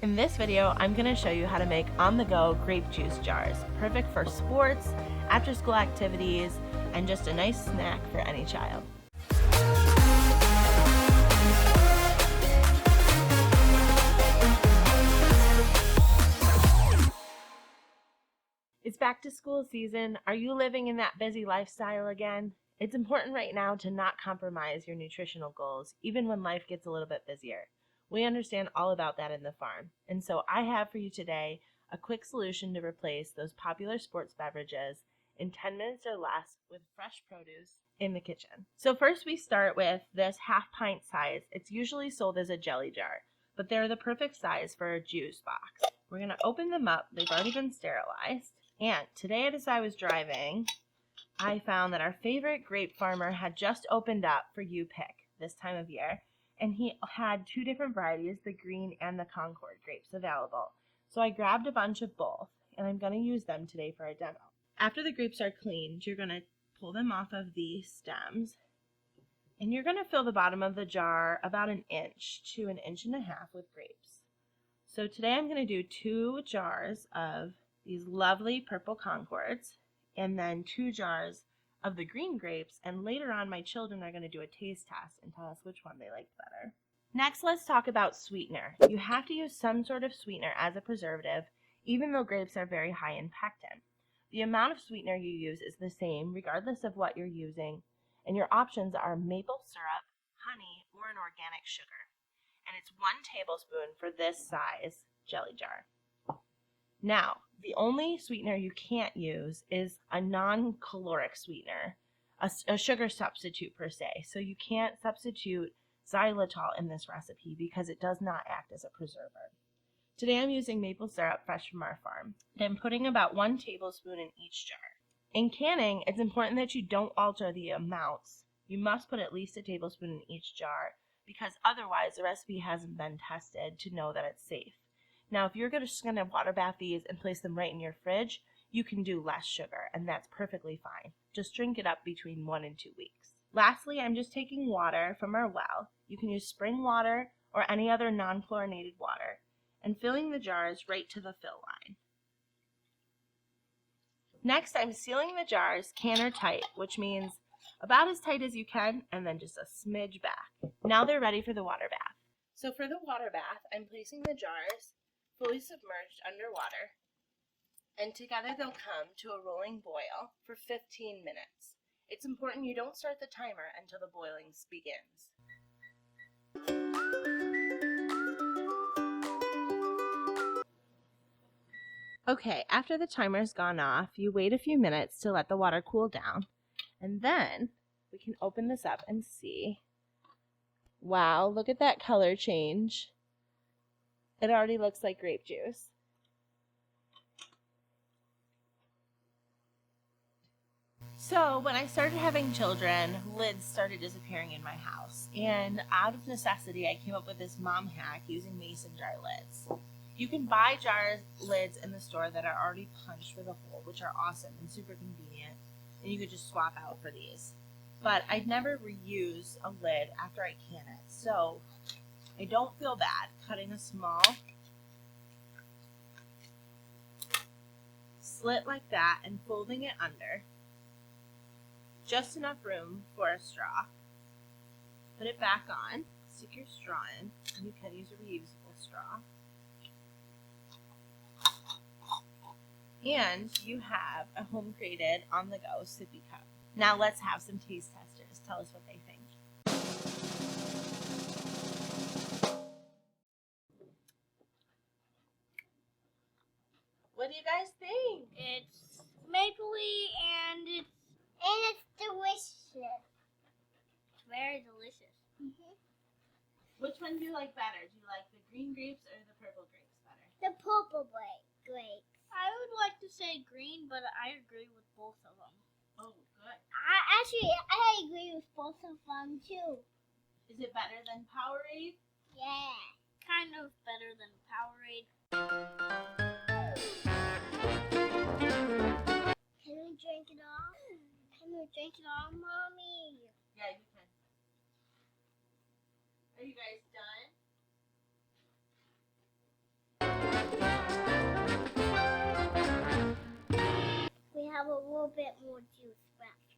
In this video, I'm going to show you how to make on-the-go grape juice jars, perfect for sports, after-school activities, and just a nice snack for any child. It's back to school season. Are you living in that busy lifestyle again? It's important right now to not compromise your nutritional goals, even when life gets a little bit busier. We understand all about that in the farm. And so I have for you today a quick solution to replace those popular sports beverages in 10 minutes or less with fresh produce in the kitchen. So first we start with this half pint size. It's usually sold as a jelly jar, but they're the perfect size for a juice box. We're going to open them up. They've already been sterilized. And today as I was driving, I found that our favorite grape farmer had just opened up for you pick this time of year. And he had two different varieties, the green and the Concord grapes, available. So I grabbed a bunch of both, and I'm going to use them today for a demo. After the grapes are cleaned, you're going to pull them off of the stems, and you're going to fill the bottom of the jar about 1 inch to 1.5 inches with grapes. So today I'm going to do 2 jars of these lovely purple Concords, and then 2 jars of the green grapes, and later on my children are going to do a taste test and tell us which one they liked better. Next, let's talk about sweetener. You have to use some sort of sweetener as a preservative, even though grapes are very high in pectin. The amount of sweetener you use is the same regardless of what you're using, and your options are maple syrup, honey, or an organic sugar. And it's 1 tablespoon for this size jelly jar. Now, the only sweetener you can't use is a non-caloric sweetener, a sugar substitute per se. So you can't substitute xylitol in this recipe because it does not act as a preserver. Today I'm using maple syrup fresh from our farm. I'm putting about 1 tablespoon in each jar. In canning, it's important that you don't alter the amounts. You must put at least 1 tablespoon in each jar because otherwise the recipe hasn't been tested to know that it's safe. Now, if you're just going to water bath these and place them right in your fridge, you can do less sugar, and that's perfectly fine. Just drink it up between 1 and 2 weeks. Lastly, I'm just taking water from our well. You can use spring water or any other non-chlorinated water, and filling the jars right to the fill line. Next, I'm sealing the jars canner tight, which means about as tight as you can, and then just a smidge back. Now they're ready for the water bath. So for the water bath, I'm placing the jars fully submerged underwater, and together they'll come to a rolling boil for 15 minutes. It's important you don't start the timer until the boiling begins. Okay, after the timer's gone off, you wait a few minutes to let the water cool down, and then we can open this up and see. Wow, look at that color change. It already looks like grape juice. So when I started having children, lids started disappearing in my house. And out of necessity, I came up with this mom hack using mason jar lids. You can buy jar lids in the store that are already punched for the hole, which are awesome and super convenient. And you could just swap out for these. But I'd never reuse a lid after I can it. So I don't feel bad cutting a small slit like that and folding it under. Just enough room for a straw. Put it back on, stick your straw in, and you can use a reusable straw. And you have a home-created, on-the-go sippy cup. Now let's have some taste testers tell us what they think. What do you guys think? It's mapley and it's delicious. Very delicious. Mm-hmm. Which one do you like better? Do you like the green grapes or the purple grapes better? The purple grapes. I would like to say green, but I agree with both of them. Oh, good. I agree with both of them too. Is it better than Powerade? Yeah. Kind of better than Powerade. Can we drink it all? Can we drink it all, Mommy? Yeah, you can. Are you guys done? little bit more juice left.